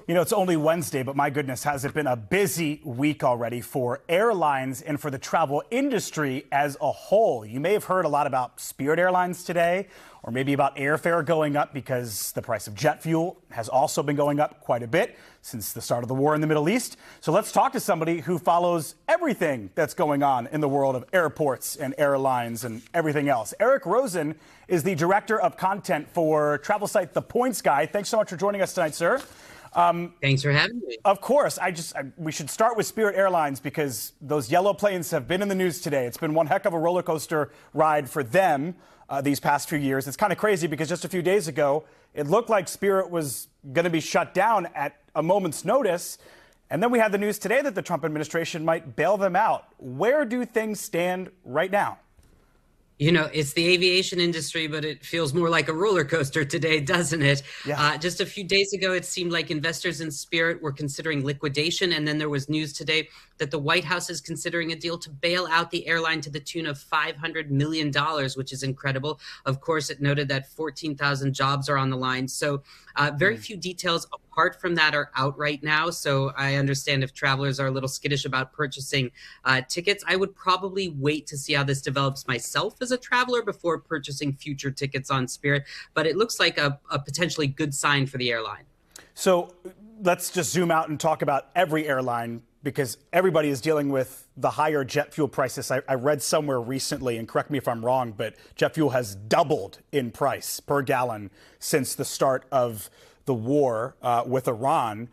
You know, it's only Wednesday, but my goodness, has it been a busy week already for airlines and for the travel industry as a whole. You may have heard a lot about Spirit Airlines today, or maybe about airfare going up because the price of jet fuel has also been going up quite a bit since the start of the war in the Middle East. So let's talk to somebody who follows everything that's going on in the world of airports and airlines and everything else. Eric Rosen is the director of content for travel site The Points Guy. Thanks so much for joining us tonight, sir. Thanks for having me. Of course. We should start with Spirit Airlines because those yellow planes have been in the news today. It's been one heck of a roller coaster ride for them these past few years. It's kind of crazy because just a few days ago, it looked like Spirit was going to be shut down at a moment's notice. And then we had the news today that the Trump administration might bail them out. Where do things stand right now? You know, it's the aviation industry, but it feels more like a roller coaster today, doesn't it? Yeah. Just a few days ago, it seemed like investors in Spirit were considering liquidation. And then there was news today that the White House is considering a deal to bail out the airline to the tune of $500 million, which is incredible. Of course, it noted that 14,000 jobs are on the line. So very few details apart from that are out right now. So I understand if travelers are a little skittish about purchasing tickets, I would probably wait to see how this develops myself as a traveler before purchasing future tickets on Spirit. But it looks like a potentially good sign for the airline. So let's just zoom out and talk about every airline because everybody is dealing with the higher jet fuel prices. I read somewhere recently, and correct me if I'm wrong, but jet fuel has doubled in price per gallon since the start of the war with Iran.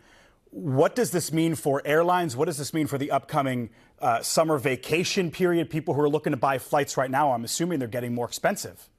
What does this mean for airlines? What does this mean for the upcoming summer vacation period? People who are looking to buy flights right now, I'm assuming they're getting more expensive.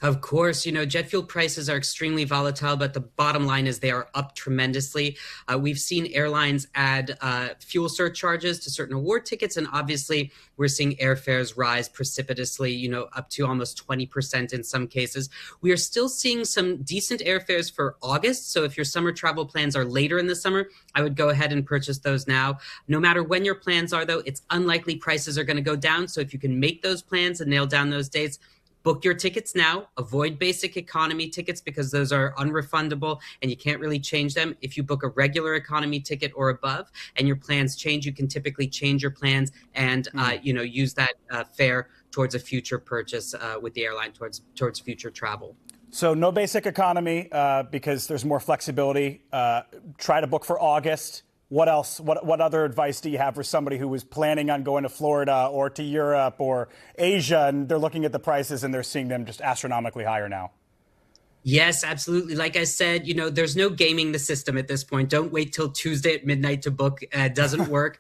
Of course, you know, jet fuel prices are extremely volatile, but the bottom line is they are up tremendously. We've seen airlines add fuel surcharges to certain award tickets, and obviously we're seeing airfares rise precipitously, you know, up to almost 20% in some cases. We are still seeing some decent airfares for August, so if your summer travel plans are later in the summer, I would go ahead and purchase those now. No matter when your plans are, though, it's unlikely prices are going to go down, so if you can make those plans and nail down those dates, book your tickets now. Avoid basic economy tickets because those are unrefundable and you can't really change them. If you book a regular economy ticket or above and your plans change, you can typically change your plans and use that fare towards a future purchase with the airline towards future travel. So no basic economy because there's more flexibility. Try to book for August. What else? What other advice do you have for somebody who was planning on going to Florida or to Europe or Asia and they're looking at the prices and they're seeing them just astronomically higher now? Yes, absolutely. Like I said, you know, there's no gaming the system at this point. Don't wait till Tuesday at midnight to book. It doesn't work.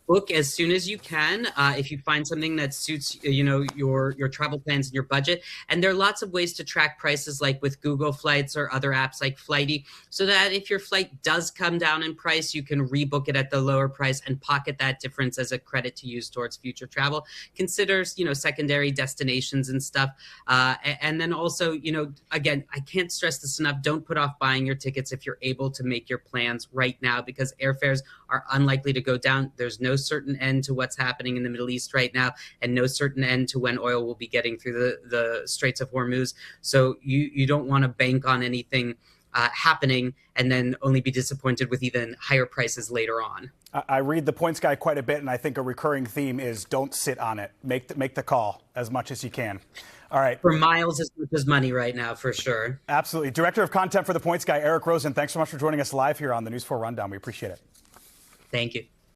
Book as soon as you can if you find something that suits, you know, your travel plans and your budget. And there are lots of ways to track prices like with Google Flights or other apps like Flighty so that if your flight does come down in price, you can rebook it at the lower price and pocket that difference as a credit to use towards future travel. Consider, you know, secondary destinations and stuff. And then also, you know, again, I can't stress this enough. Don't put off buying your tickets if you're able to make your plans right now because airfares are unlikely to go down. There's no certain end to what's happening in the Middle East right now and no certain end to when oil will be getting through the Straits of Hormuz. So you don't want to bank on anything happening and then only be disappointed with even higher prices later on. I read The Points Guy quite a bit, and I think a recurring theme is don't sit on it. Make the call as much as you can. All right. For miles as much as money right now, for sure. Absolutely. Director of Content for The Points Guy, Eric Rosen, thanks so much for joining us live here on the News 4 Rundown. We appreciate it. Thank you.